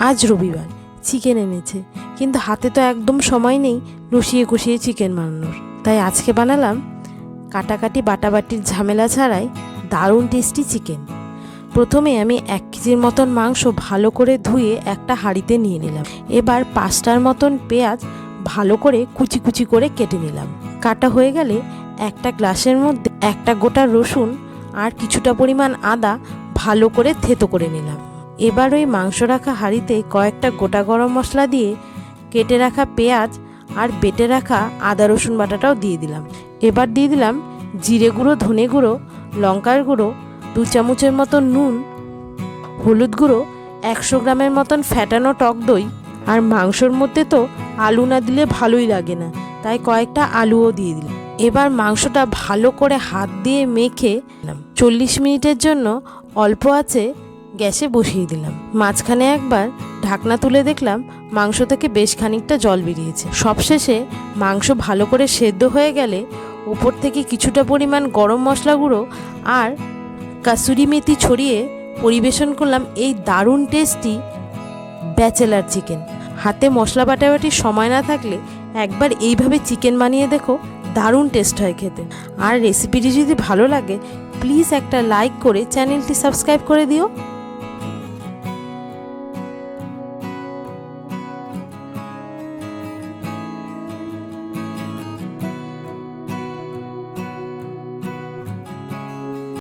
আজ রবিবার, চিকেন এনেছে, কিন্তু হাতে তো একদম সময় নেই রসিয়ে কষিয়ে চিকেন বানানোর। তাই আজকে বানালাম কাটাকাটি বাটাবাটির ঝামেলা ছাড়াই দারুণ টেস্টি চিকেন। প্রথমে আমি 1 কেজির মতন মাংস ভালো করে ধুয়ে একটা হাঁড়িতে নিয়ে নিলাম। এবার 5টার মতন পেঁয়াজ ভালো করে কুচি কুচি করে কেটে নিলাম। কাটা হয়ে গেলে একটা গ্লাসের মধ্যে একটা গোটা রসুন আর কিছুটা পরিমাণ আদা ভালো করে থেতো করে নিলাম। এবার ওই মাংস রাখা হাঁড়িতে কয়েকটা গোটা গরম মশলা দিয়ে কেটে রাখা পেঁয়াজ আর বেটে রাখা আদা রসুন বাটাটাও দিয়ে দিলাম। এবার দিয়ে দিলাম জিরে গুঁড়ো, ধনে গুঁড়ো, লঙ্কার গুঁড়ো, 2 চামচের মতন নুন, হলুদ গুঁড়ো, 100 গ্রামের মতন ফ্যাটানো টক দই। আর মাংসর মধ্যে তো আলু না দিলে ভালোই লাগে না, তাই কয়েকটা আলুও দিয়ে দিলাম। এবার মাংসটা ভালো করে হাত দিয়ে মেখে 40 মিনিটের জন্য অল্প আঁচে গ্যাসে বসিয়ে দিলাম। মাঝখানে একবার ঢাকনা তুলে দেখলাম মাংস থেকে বেশ খানিকটা জল বেরিয়েছে। সবশেষে মাংস ভালো করে সেদ্ধ হয়ে গেলে উপর থেকে কিছুটা পরিমাণ গরম মশলা গুঁড়ো আর কাসুরি মেথি ছড়িয়ে পরিবেশন করলাম এই দারুণ টেস্টি ব্যাচেলার চিকেন। হাতে মশলা বাটাবাটির সময় না থাকলে একবার এইভাবে চিকেন বানিয়ে দেখো, দারুণ টেস্ট হয় খেতে। আর রেসিপিটি যদি ভালো লাগে প্লিজ একটা লাইক করে চ্যানেলটি সাবস্ক্রাইব করে দিও।